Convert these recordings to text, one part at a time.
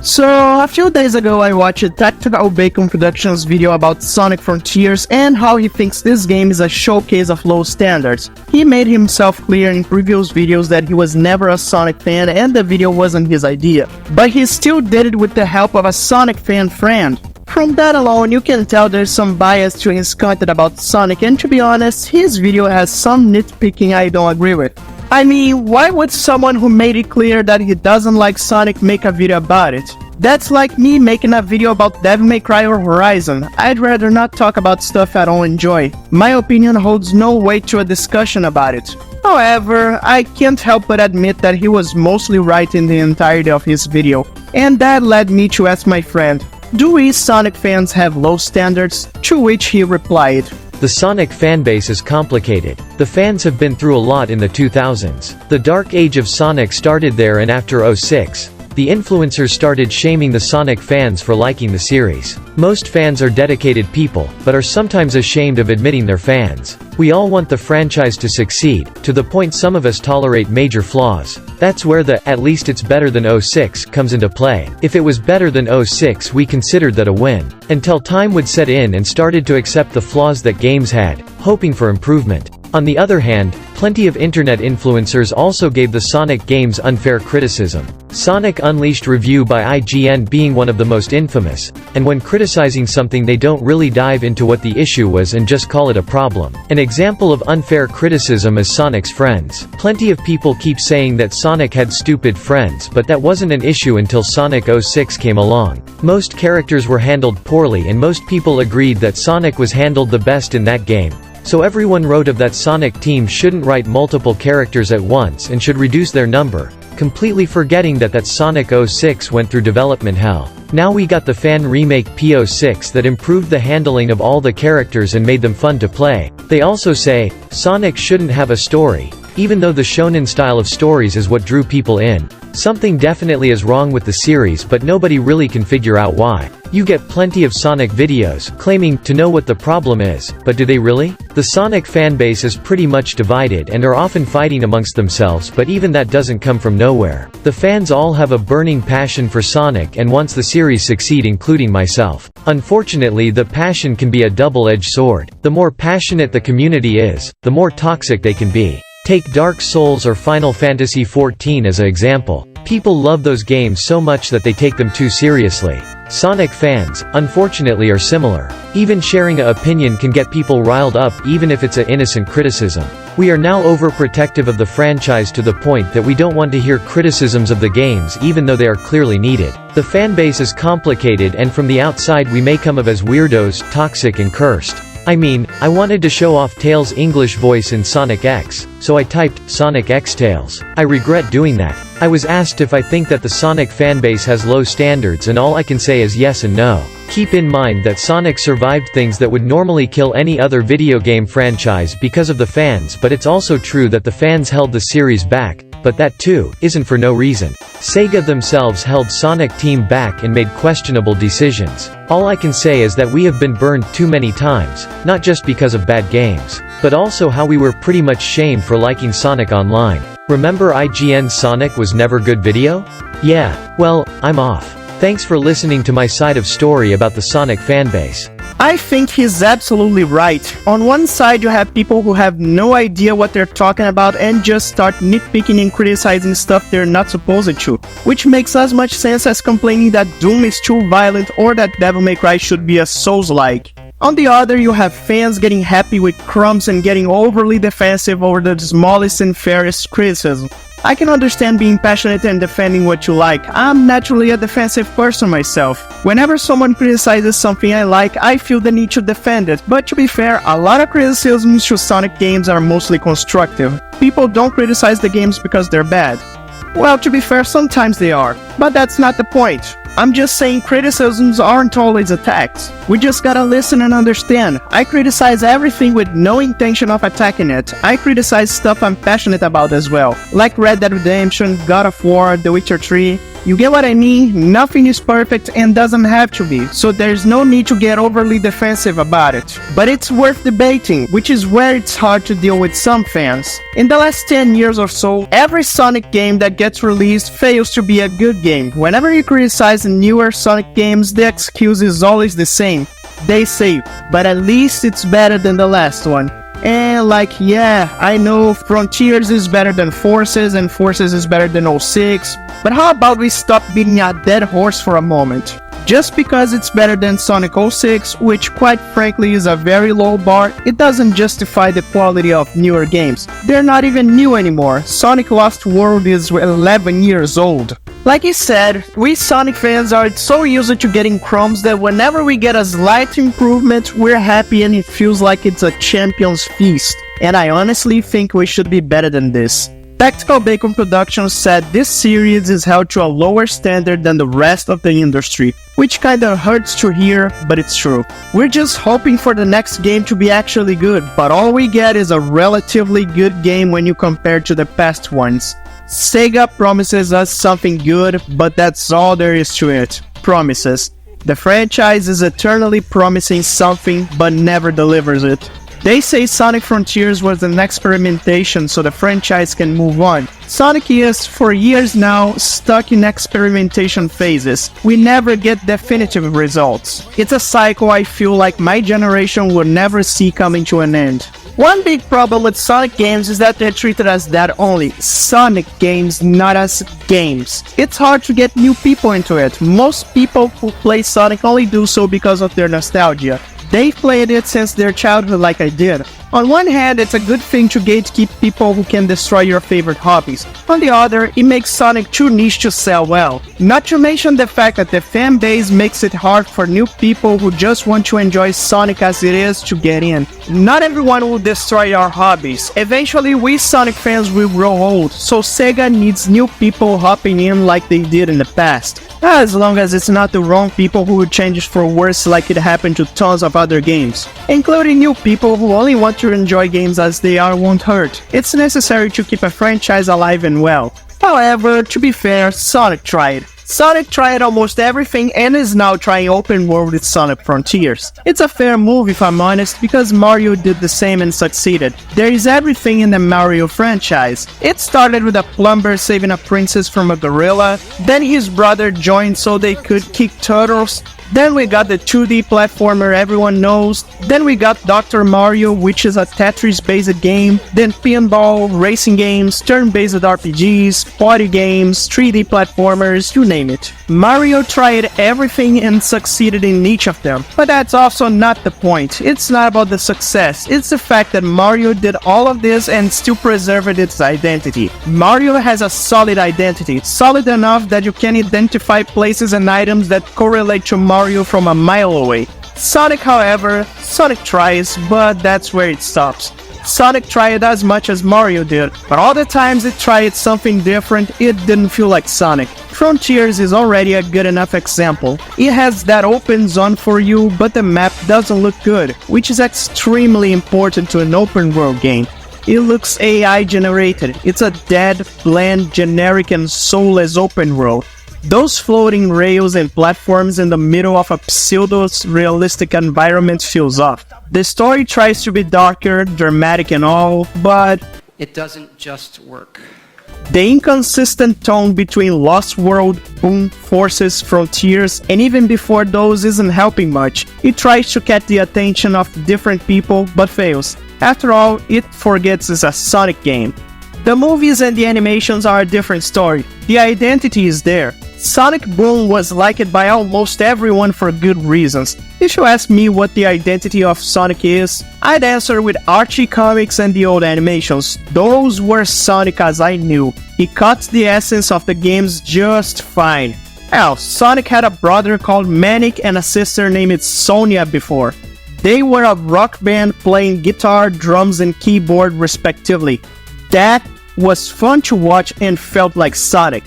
So, a few days ago I watched Tactical Bacon Productions video about Sonic Frontiers and how he thinks this game is a showcase of low standards. He made himself clear in previous videos that he was never a Sonic fan and the video wasn't his idea. But he still did it with the help of a Sonic fan friend. From that alone, you can tell there's some bias to his content about Sonic, and to be honest, his video has some nitpicking I don't agree with. I mean, why would someone who made it clear that he doesn't like Sonic make a video about it? That's like me making a video about Devil May Cry or Horizon. I'd rather not talk about stuff I don't enjoy. My opinion holds no weight to a discussion about it. However, I can't help but admit that he was mostly right in the entirety of his video. And that led me to ask my friend, do we Sonic fans have low standards? To which he replied, "The Sonic fanbase is complicated. The fans have been through a lot in the 2000s. The dark age of Sonic started there, and after 06, the influencers started shaming the Sonic fans for liking the series. Most fans are dedicated people, but are sometimes ashamed of admitting they're fans. We all want the franchise to succeed, to the point some of us tolerate major flaws. That's where the 'at least it's better than 06 comes into play. If it was better than 06, we considered that a win. Until time would set in and started to accept the flaws that games had, hoping for improvement. On the other hand, plenty of internet influencers also gave the Sonic games unfair criticism. Sonic Unleashed review by IGN being one of the most infamous, and when criticizing something they don't really dive into what the issue was and just call it a problem. An example of unfair criticism is Sonic's friends. Plenty of people keep saying that Sonic had stupid friends, but that wasn't an issue until Sonic 06 came along. Most characters were handled poorly, and most people agreed that Sonic was handled the best in that game. So everyone wrote of that Sonic team shouldn't write multiple characters at once and should reduce their number, completely forgetting that Sonic 06 went through development hell. Now we got the fan remake P06 that improved the handling of all the characters and made them fun to play. They also say, Sonic shouldn't have a story, even though the shonen style of stories is what drew people in. Something definitely is wrong with the series, but nobody really can figure out why. You get plenty of Sonic videos, claiming to know what the problem is, but do they really? The Sonic fanbase is pretty much divided and are often fighting amongst themselves, but even that doesn't come from nowhere. The fans all have a burning passion for Sonic and wants the series succeed, including myself. Unfortunately, the passion can be a double-edged sword. The more passionate the community is, the more toxic they can be. Take Dark Souls or Final Fantasy XIV as an example. People love those games so much that they take them too seriously. Sonic fans, unfortunately, are similar. Even sharing an opinion can get people riled up, even if it's an innocent criticism. We are now overprotective of the franchise to the point that we don't want to hear criticisms of the games even though they are clearly needed. The fanbase is complicated, and from the outside we may come off as weirdos, toxic and cursed. I mean, I wanted to show off Tails' English voice in Sonic X, so I typed Sonic X Tails. I regret doing that. I was asked if I think that the Sonic fanbase has low standards, and all I can say is yes and no. Keep in mind that Sonic survived things that would normally kill any other video game franchise because of the fans, but it's also true that the fans held the series back, but that too isn't for no reason. Sega themselves held Sonic Team back and made questionable decisions. All I can say is that we have been burned too many times, not just because of bad games, but also how we were pretty much shamed for liking Sonic Online. Remember IGN's Sonic was never good video? Yeah, well, I'm off. Thanks for listening to my side of story about the Sonic fanbase. I think he's absolutely right. On one side you have people who have no idea what they're talking about and just start nitpicking and criticizing stuff they're not supposed to, which makes as much sense as complaining that Doom is too violent or that Devil May Cry should be a Souls-like. On the other, you have fans getting happy with crumbs and getting overly defensive over the smallest and fairest criticism. I can understand being passionate and defending what you like. I'm naturally a defensive person myself. Whenever someone criticizes something I like, I feel the need to defend it. But to be fair, a lot of criticisms to Sonic games are mostly constructive. People don't criticize the games because they're bad. Well, to be fair, sometimes they are. But that's not the point. I'm just saying criticisms aren't always attacks. We just gotta listen and understand. I criticize everything with no intention of attacking it. I criticize stuff I'm passionate about as well, like Red Dead Redemption, God of War, The Witcher 3. You get what I mean? Nothing is perfect and doesn't have to be, so there's no need to get overly defensive about it. But it's worth debating, which is where it's hard to deal with some fans. In the last 10 years or so, every Sonic game that gets released fails to be a good game. Whenever you criticize the newer Sonic games, the excuse is always the same. They say, but at least it's better than the last one. And like, yeah, I know Frontiers is better than Forces and Forces is better than 06, but how about we stop beating a dead horse for a moment? Just because it's better than Sonic 06, which quite frankly is a very low bar, it doesn't justify the quality of newer games. They're not even new anymore. Sonic Lost World is 11 years old. Like he said, we Sonic fans are so used to getting crumbs that whenever we get a slight improvement, we're happy and it feels like it's a champion's feast. And I honestly think we should be better than this. Tactical Bacon Productions said this series is held to a lower standard than the rest of the industry, which kinda hurts to hear, but it's true. We're just hoping for the next game to be actually good, but all we get is a relatively good game when you compare to the past ones. Sega promises us something good, but that's all there is to it. Promises. The franchise is eternally promising something, but never delivers it. They say Sonic Frontiers was an experimentation so the franchise can move on. Sonic is, for years now, stuck in experimentation phases. We never get definitive results. It's a cycle I feel like my generation will never see coming to an end. One big problem with Sonic games is that they're treated as that only. Sonic games, not as games. It's hard to get new people into it. Most people who play Sonic only do so because of their nostalgia. They've played it since their childhood like I did. On one hand, it's a good thing to gatekeep people who can destroy your favorite hobbies. On the other, it makes Sonic too niche to sell well. Not to mention the fact that the fan base makes it hard for new people who just want to enjoy Sonic as it is to get in. Not everyone will destroy our hobbies. Eventually, we Sonic fans will grow old, so Sega needs new people hopping in like they did in the past. As long as it's not the wrong people who will change it for worse like it happened to tons of other games. Including new people who only want to enjoy games as they are won't hurt. It's necessary to keep a franchise alive and well. However, to be fair, Sonic tried. Sonic tried almost everything and is now trying open world with Sonic Frontiers. It's a fair move if I'm honest, because Mario did the same and succeeded. There is everything in the Mario franchise. It started with a plumber saving a princess from a gorilla, then his brother joined so they could kick turtles, then we got the 2D platformer everyone knows, then we got Dr. Mario, which is a Tetris-based game, then pinball, racing games, turn-based RPGs, party games, 3D platformers, you name it. Mario tried everything and succeeded in each of them, but that's also not the point. It's not about the success, it's the fact that Mario did all of this and still preserved its identity. Mario has a solid identity, solid enough that you can identify places and items that correlate to Mario from a mile away. Sonic, however, Sonic tries, but that's where it stops. Sonic tried as much as Mario did, but all the times it tried something different, it didn't feel like Sonic. Frontiers is already a good enough example. It has that open zone for you, but the map doesn't look good, which is extremely important to an open world game. It looks AI generated. It's a dead, bland, generic and soulless open world. Those floating rails and platforms in the middle of a pseudo-realistic environment feels off. The story tries to be darker, dramatic and all, but it doesn't just work. The inconsistent tone between Lost World, Boom, Forces, Frontiers, and even before those isn't helping much. It tries to catch the attention of different people, but fails. After all, it forgets it's a Sonic game. The movies and the animations are a different story. The identity is there. Sonic Boom was liked by almost everyone for good reasons. If you ask me what the identity of Sonic is, I'd answer with Archie comics and the old animations. Those were Sonic as I knew. He caught the essence of the games just fine. Hell, Sonic had a brother called Manic and a sister named Sonia before. They were a rock band playing guitar, drums, and keyboard respectively. That was fun to watch and felt like Sonic.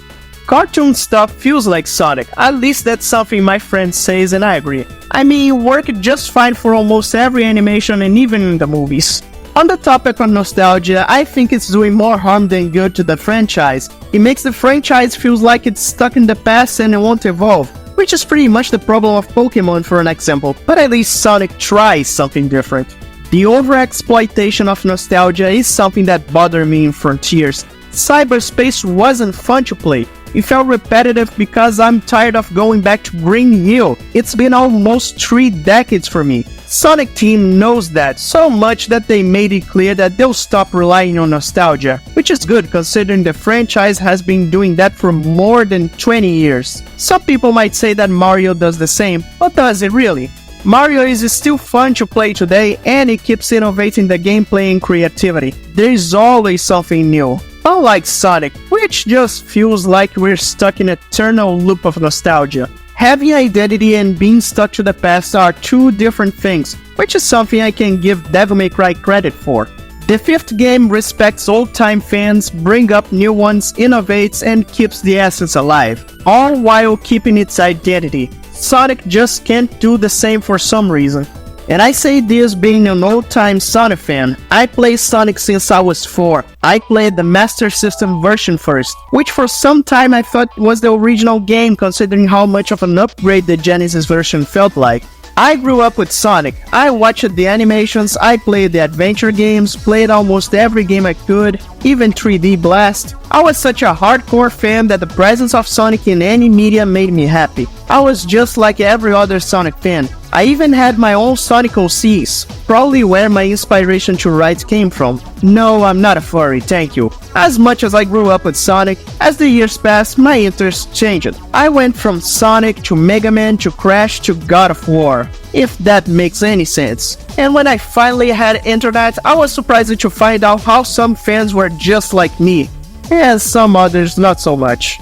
Cartoon stuff feels like Sonic, at least that's something my friend says and I agree. I mean, it worked just fine for almost every animation and even in the movies. On the topic of nostalgia, I think it's doing more harm than good to the franchise. It makes the franchise feels like it's stuck in the past and it won't evolve, which is pretty much the problem of Pokemon for an example, but at least Sonic tries something different. The overexploitation of nostalgia is something that bothered me in Frontiers. Cyberspace wasn't fun to play. It felt repetitive because I'm tired of going back to Green Hill. It's been almost 3 decades for me. Sonic Team knows that so much that they made it clear that they'll stop relying on nostalgia, which is good considering the franchise has been doing that for more than 20 years. Some people might say that Mario does the same, but does it really? Mario is still fun to play today and it keeps innovating the gameplay and creativity. There is always something new. Unlike Sonic, which just feels like we're stuck in an eternal loop of nostalgia. Having identity and being stuck to the past are 2 different things, which is something I can give Devil May Cry credit for. The 5th game respects old-time fans, brings up new ones, innovates, and keeps the essence alive, all while keeping its identity. Sonic just can't do the same for some reason. And I say this being an old-time Sonic fan. I played Sonic since I was 4. I played the Master System version first, which for some time I thought was the original game considering how much of an upgrade the Genesis version felt like. I grew up with Sonic. I watched the animations, I played the adventure games, played almost every game I could, even 3D Blast. I was such a hardcore fan that the presence of Sonic in any media made me happy. I was just like every other Sonic fan. I even had my own Sonic OCs, probably where my inspiration to write came from. No, I'm not a furry, thank you. As much as I grew up with Sonic, as the years passed, my interests changed. I went from Sonic to Mega Man to Crash to God of War, if that makes any sense. And when I finally had internet, I was surprised to find out how some fans were just like me, and some others not so much.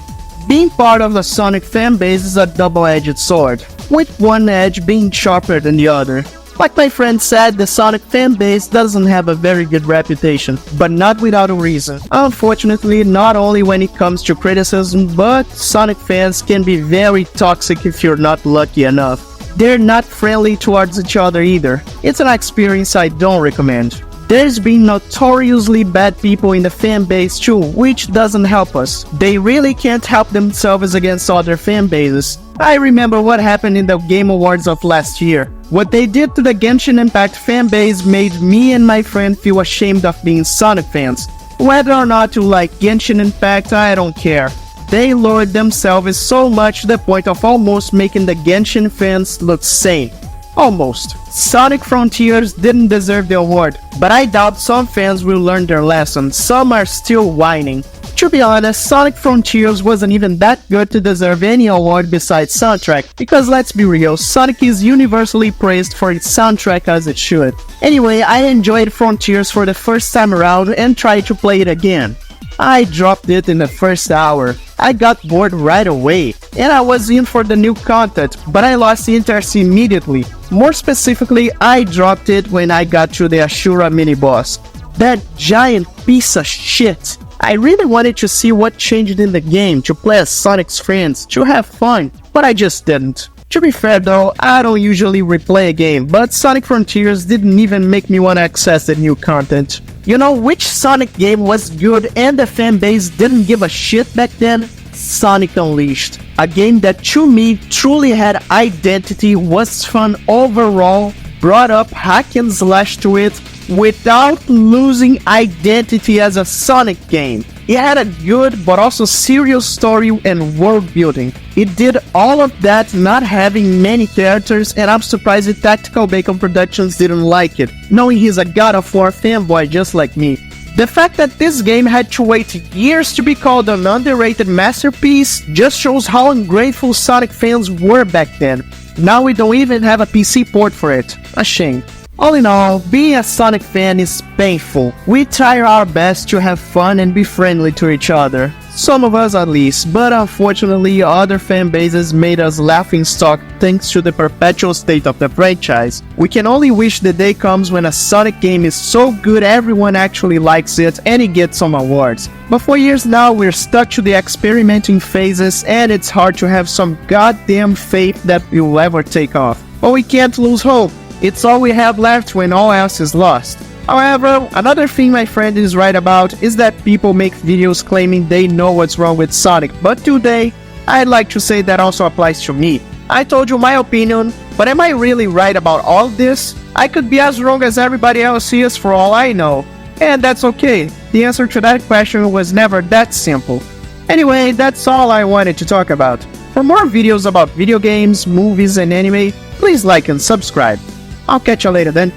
Being part of the Sonic fanbase is a double-edged sword, with one edge being sharper than the other. Like my friend said, the Sonic fanbase doesn't have a very good reputation, but not without a reason. Unfortunately, not only when it comes to criticism, but Sonic fans can be very toxic if you're not lucky enough. They're not friendly towards each other either. It's an experience I don't recommend. There's been notoriously bad people in the fanbase too, which doesn't help us. They really can't help themselves against other fanbases. I remember what happened in the Game Awards of last year. What they did to the Genshin Impact fanbase made me and my friend feel ashamed of being Sonic fans. Whether or not you like Genshin Impact, I don't care. They lowered themselves so much to the point of almost making the Genshin fans look sane. Almost. Sonic Frontiers didn't deserve the award, but I doubt some fans will learn their lesson. Some are still whining. To be honest, Sonic Frontiers wasn't even that good to deserve any award besides soundtrack, because let's be real, Sonic is universally praised for its soundtrack as it should. Anyway, I enjoyed Frontiers for the first time around and tried to play it again. I dropped it in the first hour. I got bored right away, and I was in for the new content, but I lost interest immediately. More specifically, I dropped it when I got to the Ashura mini-boss. That giant piece of shit. I really wanted to see what changed in the game, to play as Sonic's friends, to have fun, but I just didn't. To be fair though, I don't usually replay a game, but Sonic Frontiers didn't even make me want to access the new content. You know which Sonic game was good and the fanbase didn't give a shit back then? Sonic Unleashed. A game that to me truly had identity, was fun overall, brought up hack and slash to it, without losing identity as a Sonic game. It had a good but also serious story and world building. It did all of that not having many characters, and I'm surprised that Tactical Bacon Productions didn't like it, knowing he's a God of War fanboy just like me. The fact that this game had to wait years to be called an underrated masterpiece just shows how ungrateful Sonic fans were back then. Now we don't even have a PC port for it. A shame. All in all, being a Sonic fan is painful. We try our best to have fun and be friendly to each other. Some of us at least, but unfortunately other fan bases made us laughingstock thanks to the perpetual state of the franchise. We can only wish the day comes when a Sonic game is so good everyone actually likes it and it gets some awards. But for years now we're stuck to the experimenting phases and it's hard to have some goddamn faith that it will ever take off. But we can't lose hope. It's all we have left when all else is lost. However, another thing my friend is right about is that people make videos claiming they know what's wrong with Sonic, but today, I'd like to say that also applies to me. I told you my opinion, but am I really right about all this? I could be as wrong as everybody else is for all I know. And that's okay. The answer to that question was never that simple. Anyway, that's all I wanted to talk about. For more videos about video games, movies, and anime, please like and subscribe. I'll catch you later then.